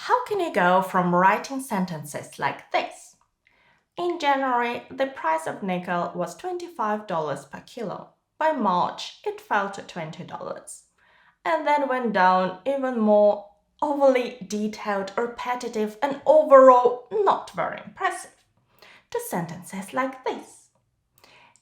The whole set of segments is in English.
How can you go from writing sentences like this? In January, the price of nickel was $25 per kilo. By March, it fell to $20 and then went down even more, overly detailed, repetitive, and overall not very impressive, to sentences like this.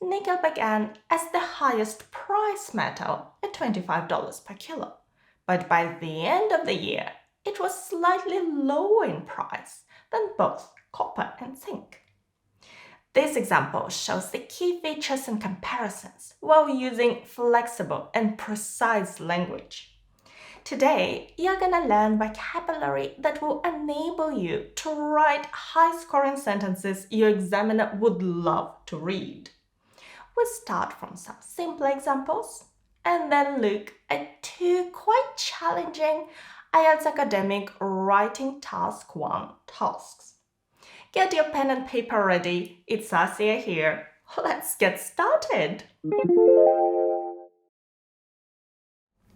Nickel began as the highest price metal at $25 per kilo, but by the end of the year, it was slightly lower in price than both copper and zinc. This example shows the key features and comparisons while using flexible and precise language. Today, you're gonna learn vocabulary that will enable you to write high-scoring sentences your examiner would love to read. We start from some simple examples and then look at two quite challenging IELTS academic writing task 1 tasks. Get your pen and paper ready. It's Asia here. Let's get started.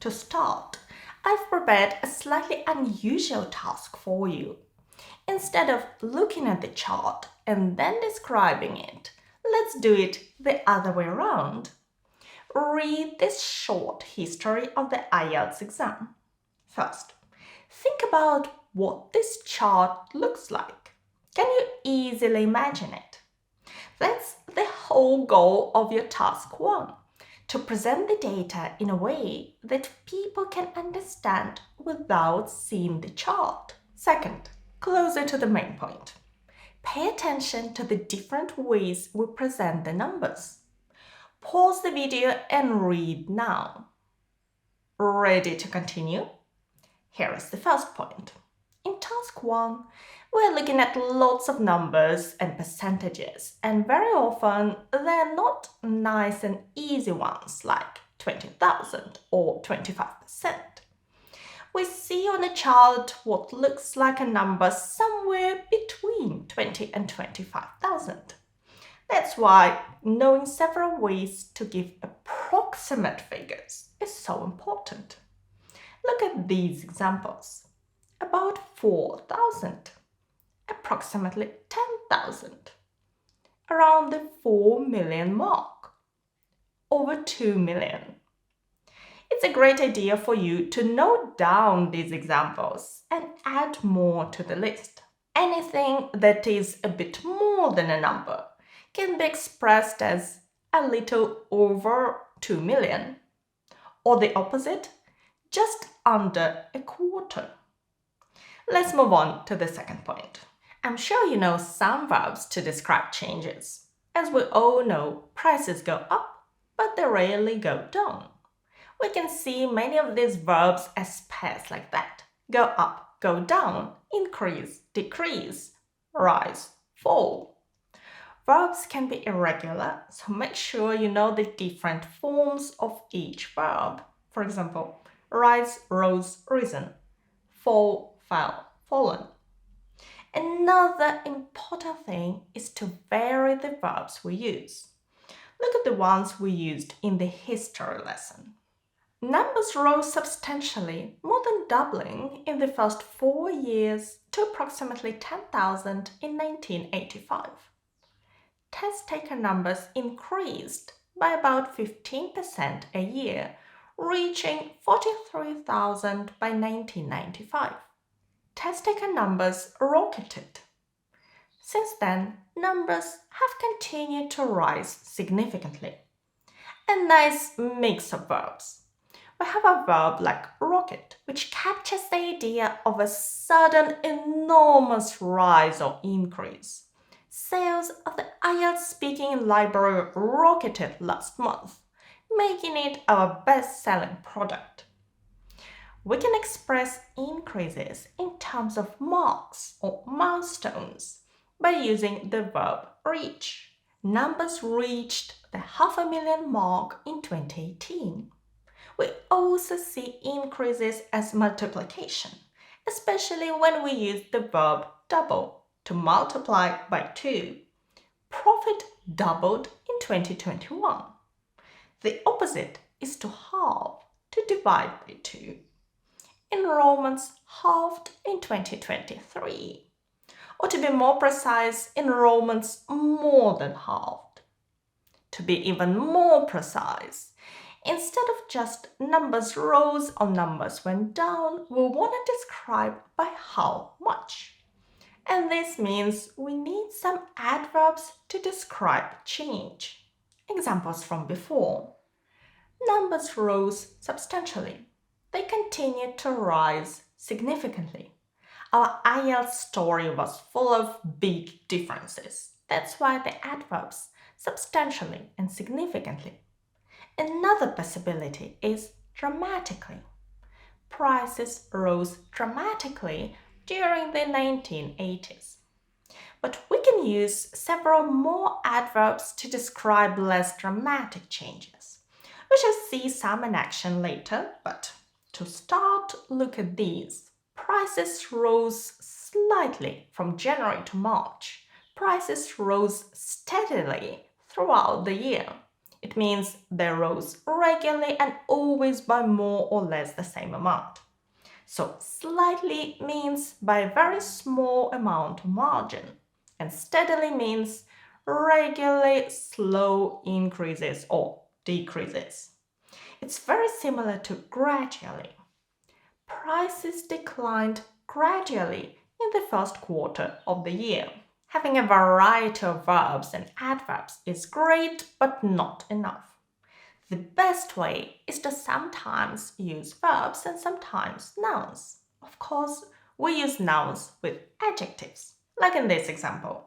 To start, I've prepared a slightly unusual task for you. Instead of looking at the chart and then describing it, let's do it the other way around. Read this short history of the IELTS exam. First, think about what this chart looks like. Can you easily imagine it? That's the whole goal of your task 1, to present the data in a way that people can understand without seeing the chart. Second, closer to the main point. Pay attention to the different ways we present the numbers. Pause the video and read now. Ready to continue? Here is the first point. In task 1, we're looking at lots of numbers and percentages, and very often they're not nice and easy ones like 20,000 or 25%. We see on a chart what looks like a number somewhere between 20 and 25,000. That's why knowing several ways to give approximate figures is so important. Look at these examples. About 4,000, approximately 10,000, around the 4 million mark, over 2 million. It's a great idea for you to note down these examples and add more to the list. Anything that is a bit more than a number can be expressed as a little over 2 million, or the opposite, just under a quarter. Let's move on to the second point. I'm sure you know some verbs to describe changes. As we all know, prices go up, but they rarely go down. We can see many of these verbs as pairs like that. Go up, go down, increase, decrease, rise, fall. Verbs can be irregular, so make sure you know the different forms of each verb. For example, rise, rose, risen, fall, fell, fallen. Another important thing is to vary the verbs we use. Look at the ones we used in the history lesson. Numbers rose substantially, more than doubling in the first 4 years to approximately 10,000 in 1985. Test taker numbers increased by about 15% a year, reaching 43,000 by 1995. Test taker numbers rocketed. Since then, numbers have continued to rise significantly. A nice mix of verbs. We have a verb like rocket, which captures the idea of a sudden enormous rise or increase. Sales of the IELTS speaking library rocketed last month, making it our best-selling product. We can express increases in terms of marks or milestones by using the verb reach. Numbers reached the 500,000 mark in 2018. We also see increases as multiplication, especially when we use the verb double to multiply by 2. Profit doubled in 2021. The opposite is to halve, to divide by 2. enrollments halved in 2023. Or to be more precise, enrollments more than halved. To be even more precise, instead of just numbers rose or numbers went down, we want to describe by how much. And this means we need some adverbs to describe change. Examples from before. Numbers rose substantially. They continued to rise significantly. Our IELTS story was full of big differences. That's why the adverbs substantially and significantly. Another possibility is dramatically. Prices rose dramatically during the 1980s. But we can use several more adverbs to describe less dramatic changes. We shall see some in action later, but to start, look at these. Prices rose slightly from January to March. Prices rose steadily throughout the year. It means they rose regularly and always by more or less the same amount. So slightly means by a very small amount of margin, and steadily means regularly slow increases or decreases. It's very similar to gradually. Prices declined gradually in the first quarter of the year. Having a variety of verbs and adverbs is great, but not enough. The best way is to sometimes use verbs and sometimes nouns. Of course, we use nouns with adjectives, like in this example.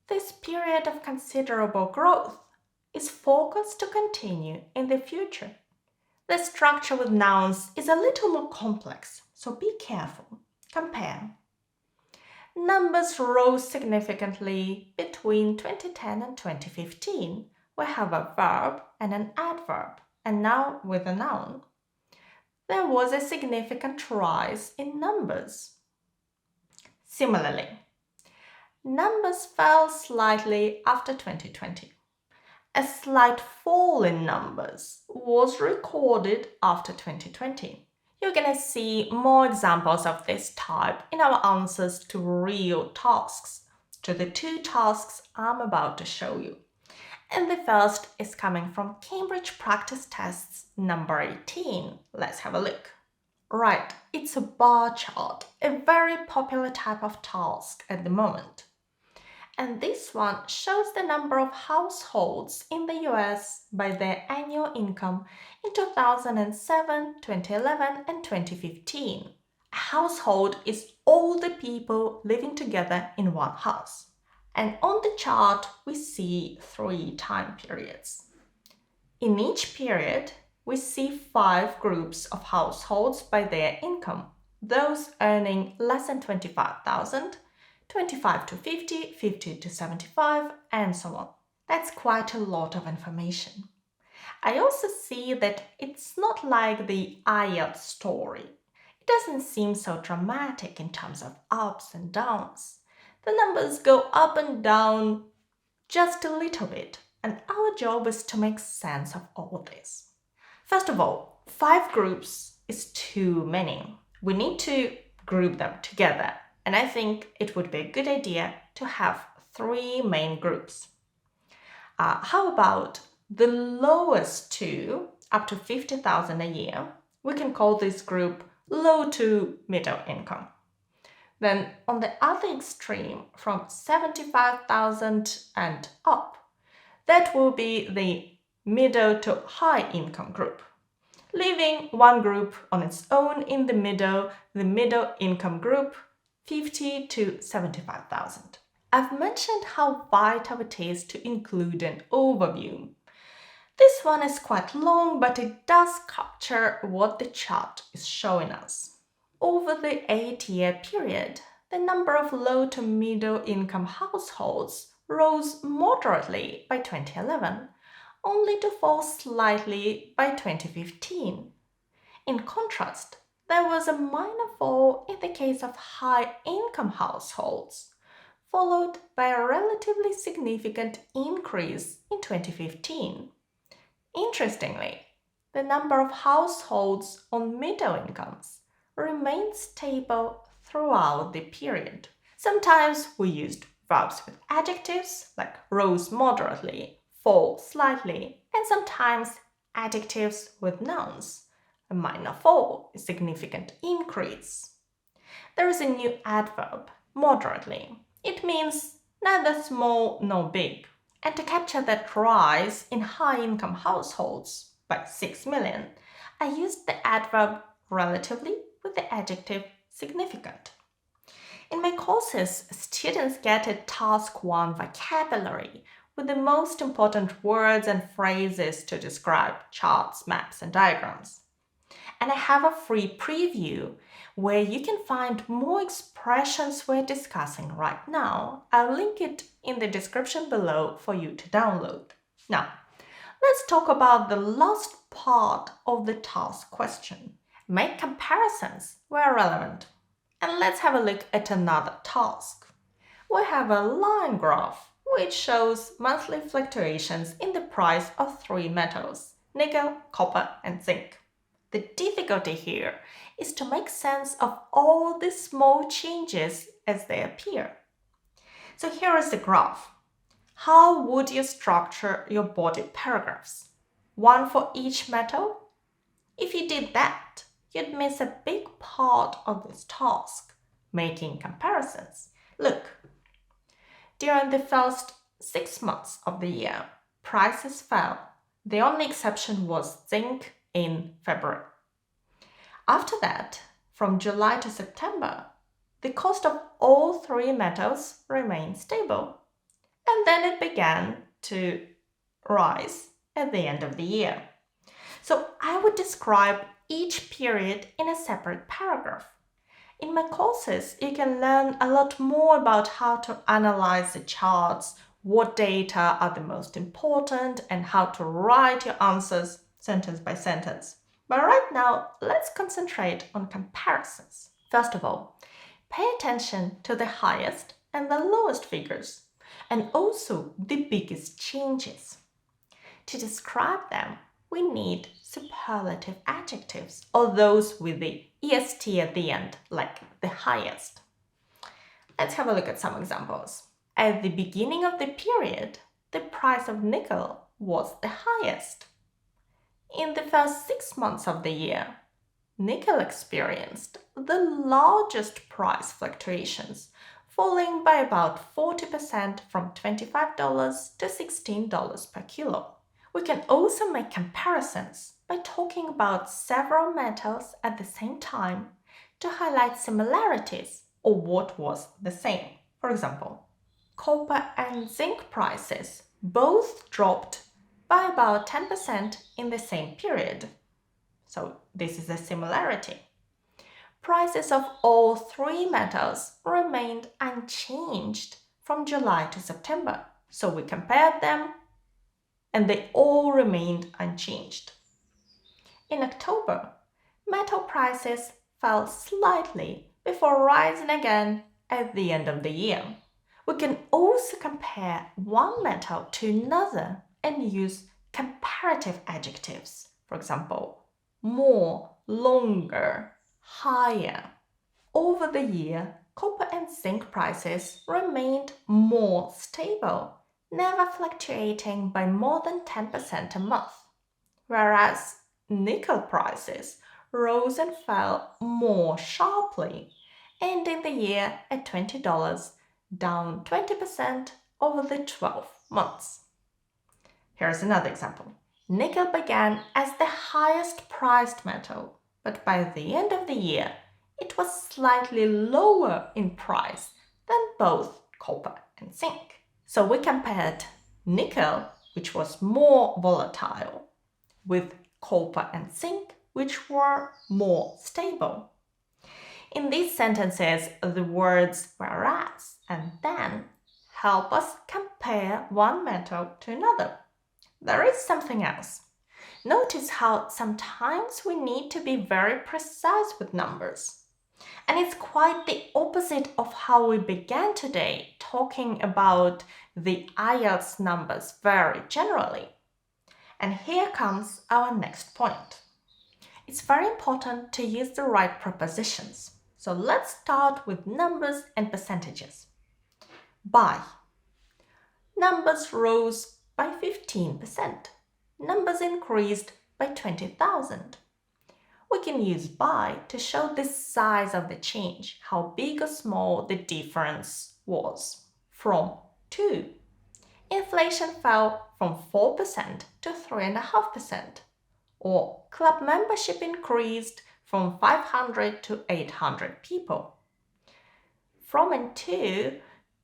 This period of considerable growth is forecast to continue in the future. The structure with nouns is a little more complex, so be careful. Compare. Numbers rose significantly between 2010 and 2015. We have a verb and an adverb, and now with a noun. There was a significant rise in numbers. Similarly, numbers fell slightly after 2020. A slight fall in numbers was recorded after 2020. You're going to see more examples of this type in our answers to real tasks, to the two tasks I'm about to show you. And the first is coming from Cambridge Practice Tests number 18. Let's have a look. Right, it's a bar chart, a very popular type of task at the moment. And this one shows the number of households in the US by their annual income in 2007, 2011, and 2015. A household is all the people living together in one house. And on the chart, we see 3 time periods. In each period, we see 5 groups of households by their income. Those earning less than 25,000, 25 to 50, 50 to 75, and so on. That's quite a lot of information. I also see that it's not like the IELTS story. It doesn't seem so dramatic in terms of ups and downs. The numbers go up and down just a little bit, and our job is to make sense of all this. First of all, 5 groups is too many. We need to group them together, and I think it would be a good idea to have 3 main groups. How about the lowest 2, up to 50,000 a year? We can call this group low to middle income. Then on the other extreme, from 75,000 and up, that will be the middle to high income group, leaving one group on its own in the middle income group, 50 to 75,000. I've mentioned how vital it is to include an overview. This one is quite long, but it does capture what the chart is showing us. Over the 8-year period, the number of low to middle income households rose moderately by 2011, only to fall slightly by 2015. In contrast, there was a minor fall in the case of high-income households, followed by a relatively significant increase in 2015. Interestingly, the number of households on middle incomes remained stable throughout the period. Sometimes we used verbs with adjectives like rose moderately, fall slightly, and sometimes adjectives with nouns. A minor fall, a significant increase. There is a new adverb, moderately. It means neither small nor big. And to capture that rise in high-income households by 6 million, I used the adverb relatively with the adjective significant. In my courses, students get a Task 1 vocabulary with the most important words and phrases to describe charts, maps, and diagrams. And I have a free preview where you can find more expressions we're discussing right now. I'll link it in the description below for you to download. Now, let's talk about the last part of the task question. Make comparisons where relevant. And let's have a look at another task. We have a line graph which shows monthly fluctuations in the price of 3 metals, nickel, copper, and zinc. The difficulty here is to make sense of all the small changes as they appear. So here is the graph. How would you structure your body paragraphs? One for each metal? If you did that, you'd miss a big part of this task, making comparisons. Look, during the first 6 months of the year, prices fell. The only exception was zinc in February. After that, from July to September, the cost of all 3 metals remained stable. And then it began to rise at the end of the year. So I would describe each period in a separate paragraph. In my courses, you can learn a lot more about how to analyze the charts, what data are the most important, and how to write your answers sentence by sentence. But right now, let's concentrate on comparisons. First of all, pay attention to the highest and the lowest figures, and also the biggest changes. To describe them, we need superlative adjectives, or those with the est at the end, like the highest. Let's have a look at some examples. At the beginning of the period, the price of nickel was the highest. In the first 6 months of the year, nickel experienced the largest price fluctuations, falling by about 40% from $25 to $16 per kilo. We can also make comparisons by talking about several metals at the same time to highlight similarities or what was the same. For example, copper and zinc prices both dropped by about 10% in the same period. So this is a similarity. Prices of all 3 metals remained unchanged from July to September. So we compared them and they all remained unchanged. In October, metal prices fell slightly before rising again at the end of the year. We can also compare one metal to another and use comparative adjectives. For example, more, longer, higher. Over the year, copper and zinc prices remained more stable, never fluctuating by more than 10% a month, whereas nickel prices rose and fell more sharply, ending the year at $20, down 20% over the 12 months. Here's another example. Nickel began as the highest priced metal, but by the end of the year, it was slightly lower in price than both copper and zinc. So we compared nickel, which was more volatile, with copper and zinc, which were more stable. In these sentences, the words whereas and then help us compare one metal to another. There is something else. Notice how sometimes we need to be very precise with numbers. And it's quite the opposite of how we began today, talking about the IELTS numbers very generally. And here comes our next point. it's very important to use the right prepositions. So let's start with numbers and percentages. By. Numbers rose by 15%. Numbers increased by 20,000. We can use by to show the size of the change, how big or small the difference was. From to. Inflation fell from 4% to 3.5%. Or club membership increased from 500 to 800 people. From and to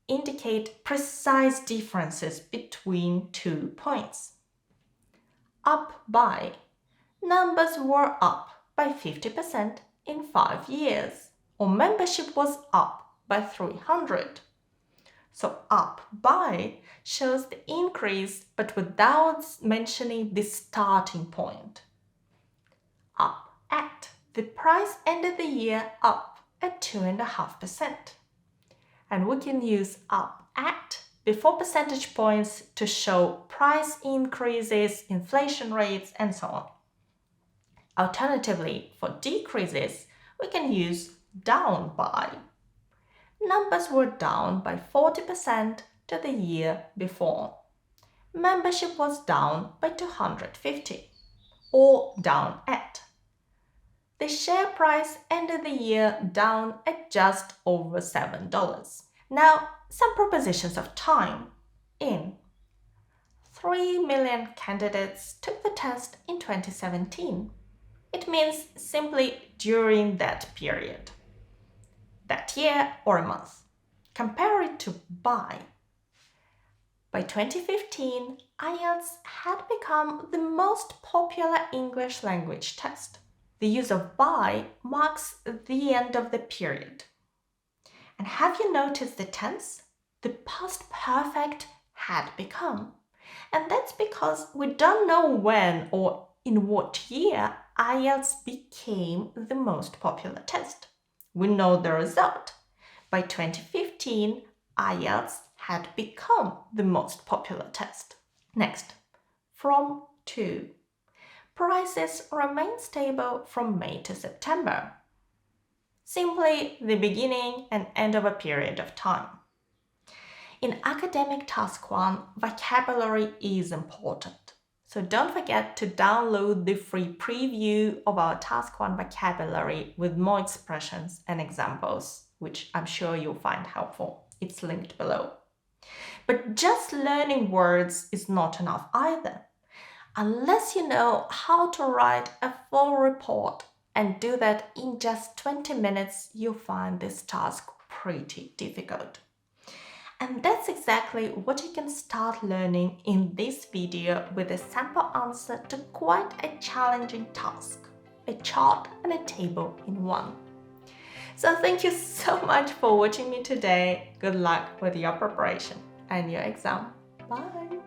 indicate precise differences between 2 points. Up by. Numbers were up by 50% in 5 years, or membership was up by 300. So up by shows the increase but without mentioning the starting point. Up at. The price ended the year up at 2.5%. And we can use up at before percentage points to show price increases, inflation rates, and so on. Alternatively, for decreases, we can use down by. Numbers were down by 40% to the year before. Membership was down by 250, or down at. The share price ended the year down at just over $7. Now, some propositions of time. In. 3 million candidates took the test in 2017. It means simply during that period. That year or a month. Compare it to by. By 2015, IELTS had become the most popular English language test. The use of by marks the end of the period. And have you noticed the tense? The past perfect had become. And that's because we don't know when or in what year IELTS became the most popular test. We know the result. By 2015, IELTS had become the most popular test. Next, from to. Prices remain stable from May to September. Simply the beginning and end of a period of time. In academic task 1, vocabulary is important. So don't forget to download the free preview of our task 1 vocabulary with more expressions and examples, which I'm sure you'll find helpful. It's linked below. But just learning words is not enough either. Unless you know how to write a full report and do that in just 20 minutes, you'll find this task pretty difficult. And that's exactly what you can start learning in this video with a sample answer to quite a challenging task, a chart and a table in one. So thank you so much for watching me today. Good luck with your preparation and your exam. Bye!